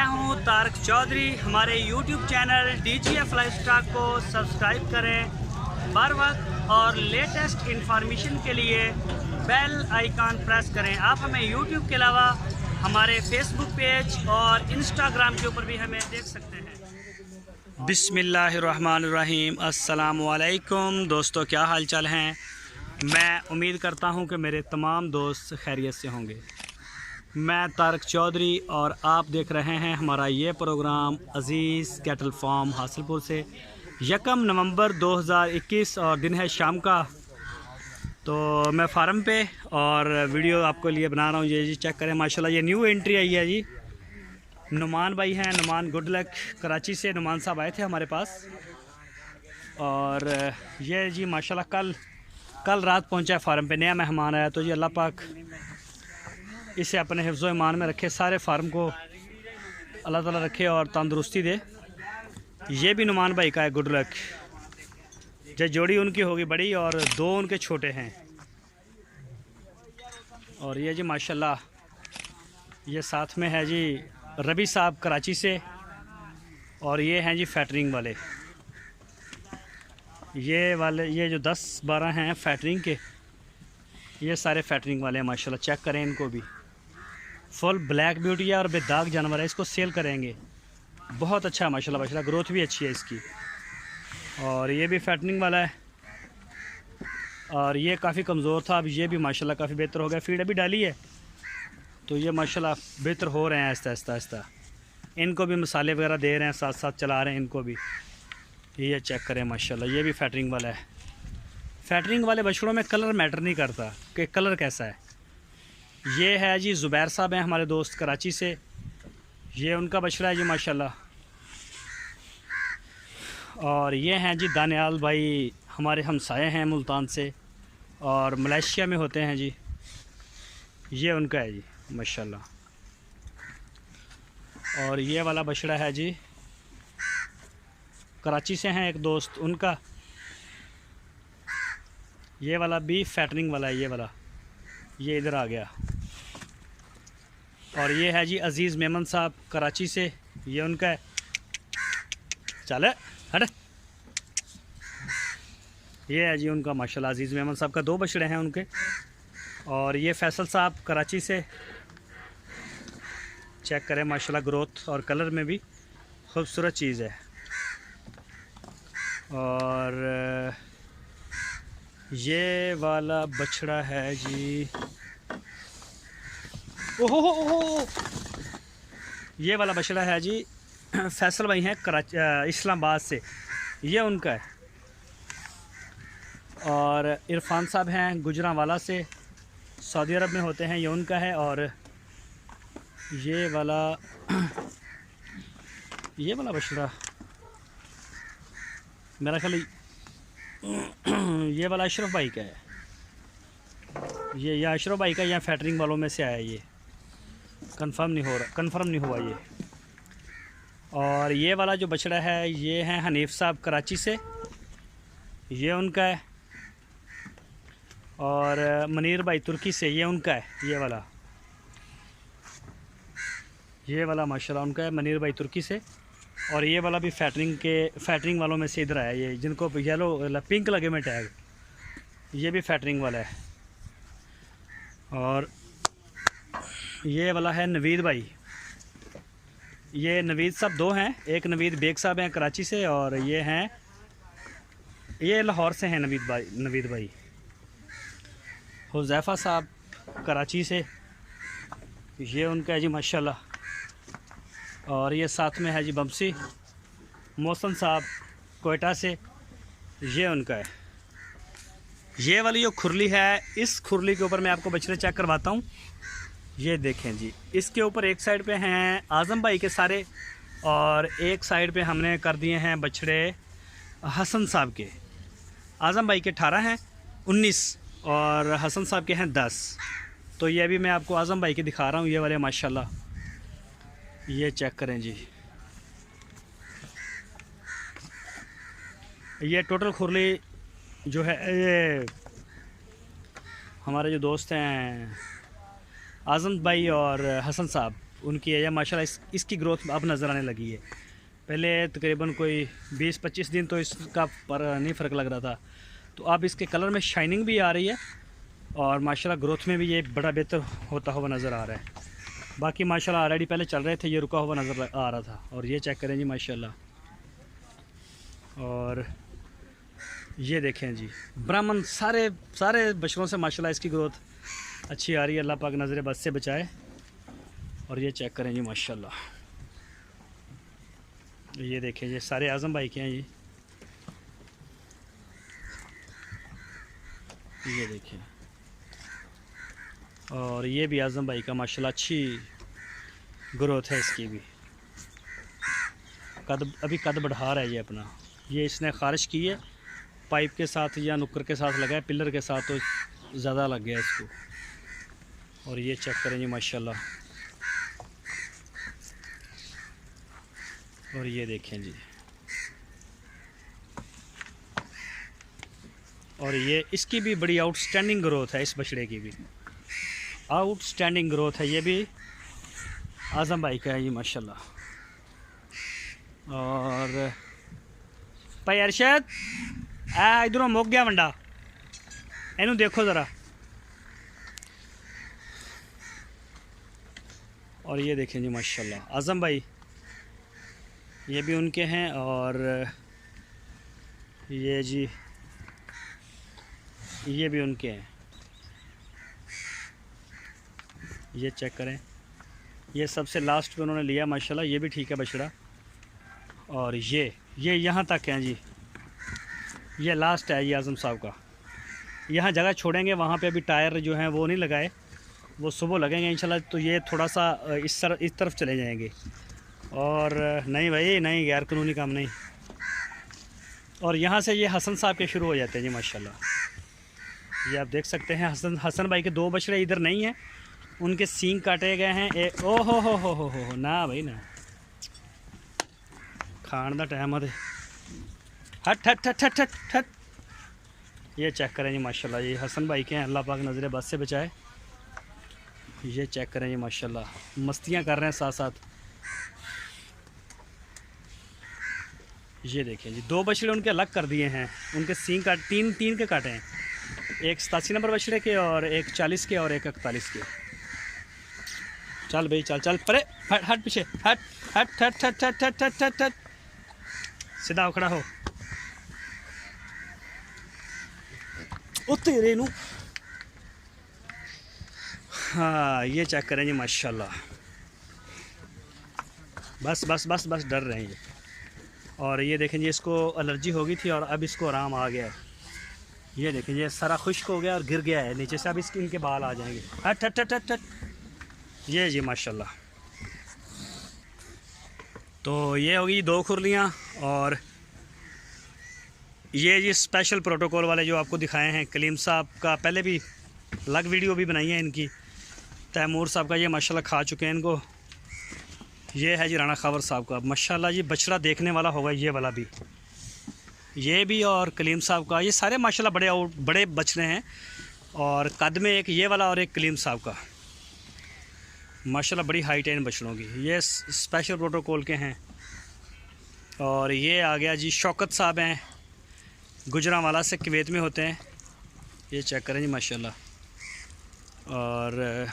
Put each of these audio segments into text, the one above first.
हूं तारक चौधरी। हमारे YouTube channel DGF lifestyle को सब्सक्राइब करें बर वक्त और लेटेस्ट इंफॉर्मेशन के लिए बेल आइकन प्रेस करें। आप हमें YouTube के अलावा हमारे Facebook पेज और Instagram के ऊपर भी हमें देख सकते हैं। बिस्मिल्लाहिर्रहमानिर्रहीम। अस्सलाम वालेकुम दोस्तों, क्या हाल चाल हैं। मैं उम्मीद करता हूं कि मेरे तमाम दोस्त खैरियत से होंगे। मैं तारक चौधरी और आप देख रहे हैं हमारा ये प्रोग्राम अज़ीज़ कैटल फार्म हासिलपुर से। 1 नवंबर 2021 और दिन है शाम का। तो मैं फार्म पे और वीडियो आपको लिए बना रहा हूँ। ये जी चेक करें, माशाल्लाह ये न्यू एंट्री आई है जी। नुमान भाई हैं, नुमान गुड लक कराची से नुमान साहब आए थे हमारे पास। और ये जी माशाल्लाह कल रात पहुँचा है फार्म पे, नया मेहमान आया। तो जी अल्लाह पाक इसे अपने हिफ्ज़ो ईमान में रखे, सारे फार्म को अल्लाह ताला रखे और तंदुरुस्ती दे। ये भी नुमान भाई का है गुड लक। जो जोड़ी उनकी होगी बड़ी और 2 उनके छोटे हैं। और ये जी माशाल्लाह ये साथ में है जी रबी साहब कराची से। और ये हैं जी फैटरिंग वाले। ये जो 10-12 हैं फैटरिंग के, ये सारे फैटरिंग वाले हैं माशाल्लाह। चेक करें इनको भी, फुल ब्लैक ब्यूटी है और बेदाग जानवर है। इसको सेल करेंगे, बहुत अच्छा है माशाल्लाह। माशाल्लाह ग्रोथ भी अच्छी है इसकी। और ये भी फैटनिंग वाला है और ये काफ़ी कमज़ोर था, अब ये भी माशाल्लाह काफ़ी बेहतर हो गया। फीड अभी डाली है तो ये माशाल्लाह बेहतर हो रहे हैं आहिस्ता आहिस्ता। इनको भी मसाले वगैरह दे रहे हैं, साथ साथ चला रहे हैं इनको भी। ये चेक करें माशाल्लाह, ये भी फैटरिंग वाला है। फैटरिंग वाले बछड़ों में कलर मैटर नहीं करता कि कलर कैसा है। ये है जी ज़ुबैर साहब हैं हमारे दोस्त कराची से। ये उनका बछड़ा है जी माशाल्लाह। और ये हैं जी दानियाल भाई, हमारे हमसाए हैं मुल्तान से और मलेशिया में होते हैं जी। ये उनका है जी माशाल्लाह। और ये वाला बछड़ा है जी कराची से हैं एक दोस्त उनका। ये वाला भी फैटरिंग वाला है, ये वाला ये इधर आ गया। और ये है जी अज़ीज़ मेमन साहब कराची से, ये उनका है। चल हट। ये है जी उनका माशाल्लाह अज़ीज़ मेमन साहब का 2 बछड़े हैं उनके। और ये फैसल साहब कराची से। चेक करें माशाल्लाह ग्रोथ और कलर में भी खूबसूरत चीज़ है। और ये वाला बछड़ा है जी, ओहो ये वाला बछड़ा है जी फैसल भाई हैं कराची इस्लामाबाद से, ये उनका है। और इरफान साहब हैं गुजरांवाला से, सऊदी अरब में होते हैं, ये उनका है। और ये वाला बछड़ा मेरा ख्याल ये वाला अशरफ भाई का है। ये अशरफ भाई का या फैटरिंग वालों में से आया, ये कंफर्म नहीं हुआ ये। और ये वाला जो बछड़ा है ये है हनीफ साहब कराची से, ये उनका है। और मनीर भाई तुर्की से, ये उनका है। ये वाला माशाल्लाह उनका है, मनीर भाई तुर्की से। और ये वाला भी फैटरिंग वालों में से इधर आया, ये जिनको येलो पिंक लगे में टैग, ये भी फैटरिंग वाला है। और ये वाला है नवीद भाई। ये नवीद साहब 2 हैं, एक नवीद बेग साहब हैं कराची से और ये लाहौर से हैं नवीद भाई। हुज़ैफ़ा साहब कराची से, ये उनका है जी माशाल्लाह। और ये साथ में है जी बमसी मोहसन साहब कोयटा से, ये उनका है। ये वाली जो खुरली है, इस खुरली के ऊपर मैं आपको बछड़े चेक करवाता हूँ। ये देखें जी, इसके ऊपर एक साइड पे हैं आज़म भाई के सारे और एक साइड पे हमने कर दिए हैं बछड़े हसन साहब के। आज़म भाई के 18 हैं, 19 और हसन साहब के हैं 10। तो ये अभी मैं आपको आज़म भाई के दिखा रहा हूँ, ये वाले माशाल्लाह। ये चेक करें जी, ये टोटल खुरली जो है, ये हमारे जो दोस्त हैं आज़म भाई और हसन साहब, उनकी है माशाल्लाह इसकी ग्रोथ अब नज़र आने लगी है। पहले तकरीबन कोई 20-25 दिन तो इसका पर नहीं फ़र्क लग रहा था, तो अब इसके कलर में शाइनिंग भी आ रही है और माशाल्लाह ग्रोथ में भी ये बड़ा बेहतर होता हुआ नज़र आ रहा है। बाकी माशाल्लाह ऑलरेडी पहले चल रहे थे, ये रुका हुआ नज़र आ रहा था। और ये चेक करें जी माशाल्लाह, और ये देखें जी ब्राह्मण सारे बछड़ों से माशाल्लाह इसकी ग्रोथ अच्छी आ रही है। अल्लाह पाक नज़र बद से बचाए। और ये चेक करें जी माशाल्लाह, ये देखें ये सारे आज़म भाई के हैं जी, ये देखें। और ये भी आज़म भाई का माशाल्लाह अच्छी ग्रोथ है इसकी भी, अभी कद बढ़ा रहा है ये अपना। ये इसने ख़ारिश की है पाइप के साथ या नुक्कर के साथ लगाया, पिलर के साथ तो ज़्यादा लग गया इसको। और ये चेक करें जी माशाल्लाह, और ये देखें जी, और ये इसकी भी बड़ी आउटस्टैंडिंग ग्रोथ है, इस बछड़े की भी आउटस्टैंडिंग ग्रोथ है। ये भी आज़म भाई का है जी माशाल्लाह। और भाई अरशद इधरों मुक गया वंडा, इनू देखो ज़रा। और ये देखें जी माशाल्लाह आज़म भाई, ये भी उनके हैं। और ये जी ये भी उनके हैं, ये चेक करें। ये सबसे लास्ट पे उन्होंने लिया माशाल्लाह, ये भी ठीक है बछड़ा। और ये यहाँ तक हैं जी, ये लास्ट है ये आज़म साहब का। यहाँ जगह छोड़ेंगे, वहाँ पे अभी टायर जो हैं वो नहीं लगाए, वो सुबह लगेंगे इंशाल्लाह। तो ये थोड़ा सा इस तरफ चले जाएंगे। और नहीं भाई नहीं, गैर कानूनी काम नहीं। और यहाँ से ये हसन साहब के शुरू हो जाते हैं जी माशाल्लाह। ये आप देख सकते हैं हसन भाई के 2 बछड़े इधर नहीं हैं, उनके सींग काटे गए हैं। ओ हो ना भाई ना, खान का टाइम है। हट हट हट हट हट हट। ये चेक करें जी माशाल्लाह, ये हसन भाई के हैं, अल्लाह पाक नज़र बद से बचाए। ये चेक करें जी माशाल्लाह, मस्तियाँ कर रहे हैं साथ साथ। ये देखें जी 2 बछड़े उनके अलग कर दिए हैं, उनके सींग काट तीन के काटे हैं, एक 87 नंबर बछड़े के और एक 40 के और एक 41 के। चल भाई चल परे, हट हट पीछे, हट हट हट हट हट हट हट हट हट, सीधा हो, खड़ा हो। तेरे नू। हाँ ये चेक करें जी माशाल्लाह, बस बस बस बस डर रहे हैं ये। और ये देखें जी इसको एलर्जी हो गई थी और अब इसको आराम आ गया है। ये देखें ये सारा खुश्क हो गया और गिर गया है नीचे से, अब इसके इनके बाल आ जाएंगे। हट हट हट हट हट। ये जी माशाल्लाह, तो ये होगी 2 खुरलियाँ। और ये जी स्पेशल प्रोटोकॉल वाले जो आपको दिखाए हैं, कलीम साहब का पहले भी अलग वीडियो भी बनाई है इनकी। तैमूर साहब का ये माशाल्लाह खा चुके हैं इनको। ये है जी राणा खावर साहब का माशाल्लाह, जी बछड़ा देखने वाला होगा ये वाला भी, ये भी। और कलीम साहब का, ये सारे माशाल्लाह बड़े बछड़े हैं। और कद में एक ये वाला और एक कलीम साहब का माशाल्लाह बड़ी हाइट है इन बछड़ों की। ये स्पेशल प्रोटोकॉल के हैं। और ये आ गया जी शौकत साहब हैं, गुजरांवाला से, कुवैत में होते हैं। ये चेक करें जी माशाल्लाह। और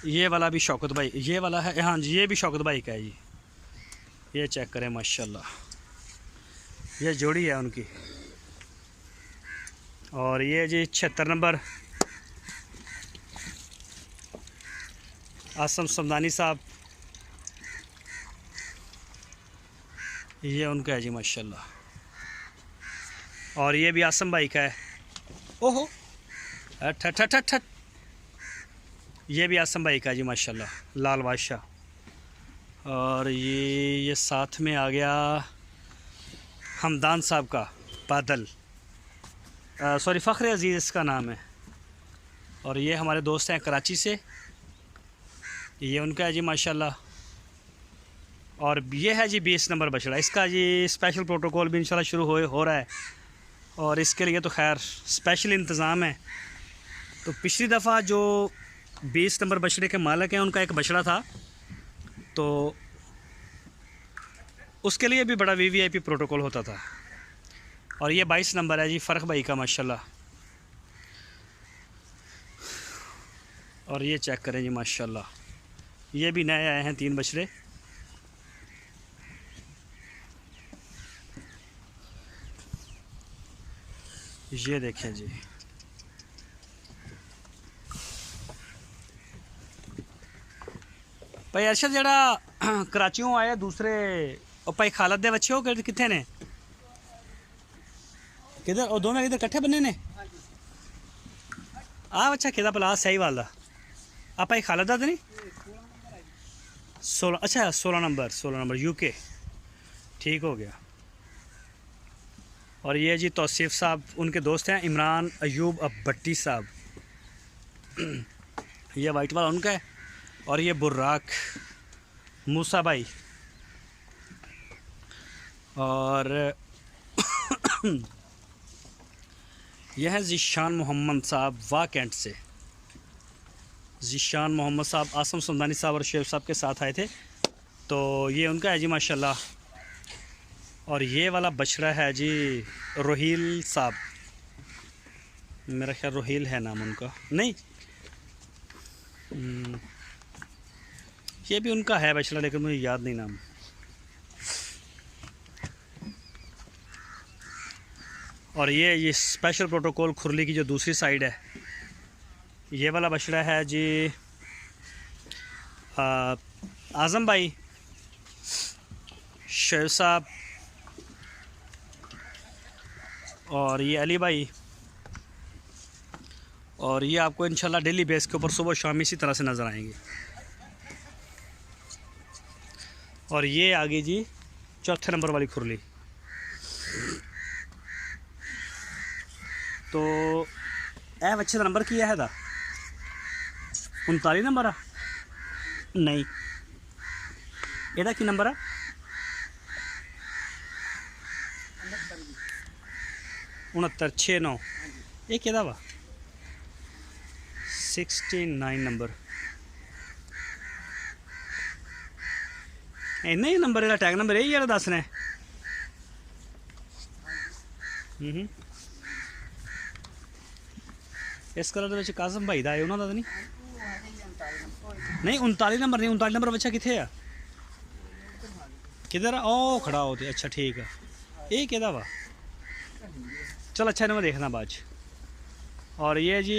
ये वाला भी शौकत भाई, ये वाला है, हाँ जी ये भी शौकत भाई का है जी। ये चेक करें माशाल्लाह, ये जोड़ी है उनकी। और ये जी 76 नंबर आसम समदानी साहब, ये उनका है जी माशाल्लाह। और ये भी आसम भाई का है। ओहो हट हट हट हट हट। ये भी आसम भाई का जी माशाल्लाह, लाल बादशाह। और ये साथ में आ गया हमदान साहब का बादल, सॉरी फ़ख्र अज़ीज़ इसका नाम है। और ये हमारे दोस्त हैं कराची से, ये उनका है जी माशाल्लाह। और ये है जी 20 नंबर बछड़ा, इसका जी स्पेशल प्रोटोकॉल भी इंशाल्लाह शुरू हो रहा है। और इसके लिए तो खैर स्पेशल इंतज़ाम है, तो पिछली दफ़ा जो 20 नंबर बछड़े के मालिक हैं उनका एक बछड़ा था, तो उसके लिए भी बड़ा VVIP प्रोटोकॉल होता था। और ये 22 नंबर है जी फ़र्क भाई का माशाल्लाह। और ये चेक करें जी माशाल्लाह, ये भी नए आए हैं 3 बछड़े। ये देखें जी, भाई अरशद जड़ा कराचियों आया दूसरे भाई खालद दे बच्चे हो कितने ने किधर और दोनों इधर इकट्ठे बने ने आ बच्चा किधर भला सही वाला आप भाई खालद दा नहीं 16 अच्छा 16 नंबर UK ठीक हो गया। और ये जी तौसीफ़ साहब उनके दोस्त हैं इमरान अयूब अब भट्टी साहब, ये वाइट वाला उनका है। और ये बुर्राक मूसा भाई और यह है ज़ीशान मोहम्मद साहब वाह कैंट से। ज़ीशान मोहम्मद साहब आसम सुमदानी साहब और शेख साहब के साथ आए थे, तो ये उनका है जी माशाल्लाह। और ये वाला बछड़ा है जी रोहील साहब, मेरा ख्याल रोहील है नाम उनका, नहीं ये भी उनका है बछड़ा लेकिन मुझे याद नहीं नाम। और ये स्पेशल प्रोटोकॉल खुरली की जो दूसरी साइड है, ये वाला बछड़ा है जी आज़म भाई, शेख साहब और ये अली भाई। और ये आपको इंशाल्लाह डेली बेस के ऊपर सुबह शाम इसी तरह से नज़र आएंगे। और ये आगे जी 4थे नंबर वाली खुरली। तो ए बच्चे का नंबर किया है था 39 नंबर आ नहीं एदा की नंबर आ 6969 ये केदा वा 69 नंबर इन्ना ही नंबर एदा टैग नंबर यही जेह्ड़ा दसना है। इस कलर के काजम भाई का है उन्होंने तो नहीं 39 नंबर नहीं 39 नंबर बच्चा कितने आ किधर ओ खड़ा होते अच्छा ठीक है ये केदा वा चल अच्छा इन्हें देखना बाद। और ये जी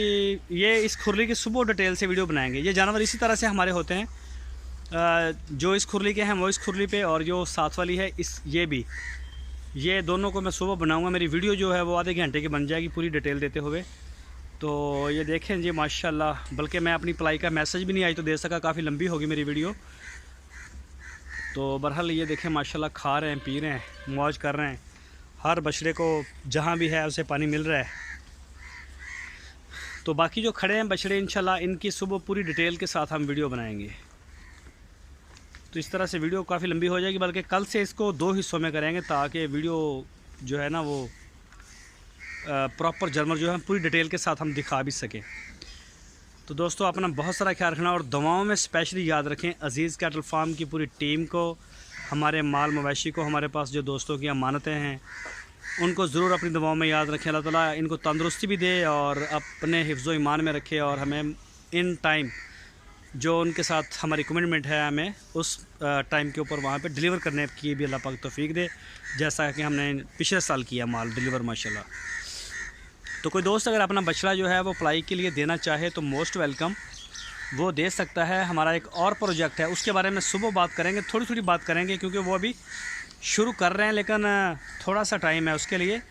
ये इस खुरली की सुबह डिटेल से वीडियो बनाएंगे। ये जानवर इसी तरह से हमारे होते हैं, जो इस खुरली के हैं वो इस खुरली पे और जो साथ वाली है इस ये भी, ये दोनों को मैं सुबह बनाऊंगा। मेरी वीडियो जो है वो आधे घंटे की बन जाएगी पूरी डिटेल देते हुए। तो ये देखें जी माशाल्लाह, बल्कि मैं अपनी पलाई का मैसेज भी नहीं आई तो दे सका, काफ़ी लंबी होगी मेरी वीडियो। तो बहरहाल ये देखें माशाल्लाह खा रहे हैं पी रहे हैं मौज कर रहे हैं, हर बछड़े को जहाँ भी है उसे पानी मिल रहा है। तो बाकी जो खड़े हैं बछड़े इंशाल्लाह इनकी सुबह पूरी डिटेल के साथ हम वीडियो बनाएंगे। तो इस तरह से वीडियो काफ़ी लंबी हो जाएगी, बल्कि कल से इसको 2 हिस्सों में करेंगे ताकि वीडियो जो है ना वो प्रॉपर जानवर जो है पूरी डिटेल के साथ हम दिखा भी सकें। तो दोस्तों अपना बहुत सारा ख्याल रखना और दवाओं में स्पेशली याद रखें। अज़ीज़ कैटल फार्म की पूरी टीम को, हमारे माल मवेशी को, हमारे पास जो दोस्तों की अमानतें हैं उनको ज़रूर अपनी दवाओं में याद रखें। अल्लाह ताला इनको तंदुरुस्ती भी दे और अपने हिफ्ज़ो ईमान में रखे और हमें इन टाइम जो उनके साथ हमारी कमिटमेंट है हमें उस टाइम के ऊपर वहाँ पे डिलीवर करने की भी अल्लाह पाक तौफीक दे, जैसा कि हमने पिछले साल किया माल डिलीवर माशाल्लाह। तो कोई दोस्त अगर अपना बछड़ा जो है वो पलाई के लिए देना चाहे तो मोस्ट वेलकम, वो दे सकता है। हमारा एक और प्रोजेक्ट है उसके बारे में सुबह बात करेंगे, थोड़ी थोड़ी बात करेंगे क्योंकि वो अभी शुरू कर रहे हैं, लेकिन थोड़ा सा टाइम है उसके लिए।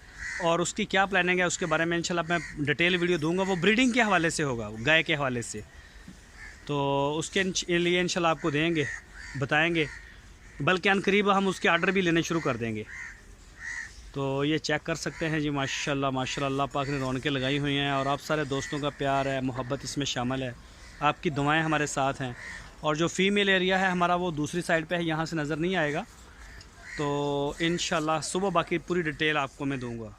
और उसकी क्या प्लानिंग है उसके बारे में इंशाल्लाह मैं डिटेल वीडियो दूंगा। वो ब्रीडिंग के हवाले से होगा, गाय के हवाले से, तो उसके लिए इंशाल्लाह आपको देंगे, बताएंगे, बल्कि अनकरीब हम उसके आर्डर भी लेने शुरू कर देंगे। तो ये चेक कर सकते हैं जी माशाल्लाह माशाल्लाह, अल्लाह पाक ने रौनकें लगाई हुई हैं और आप सारे दोस्तों का प्यार है, मोहब्बत इसमें शामिल है, आपकी दुआएं हमारे साथ हैं। और जो फ़ीमेल एरिया है हमारा वो दूसरी साइड पे है, यहाँ से नज़र नहीं आएगा। तो इंशाल्लाह सुबह बाकी पूरी डिटेल आपको मैं दूँगा।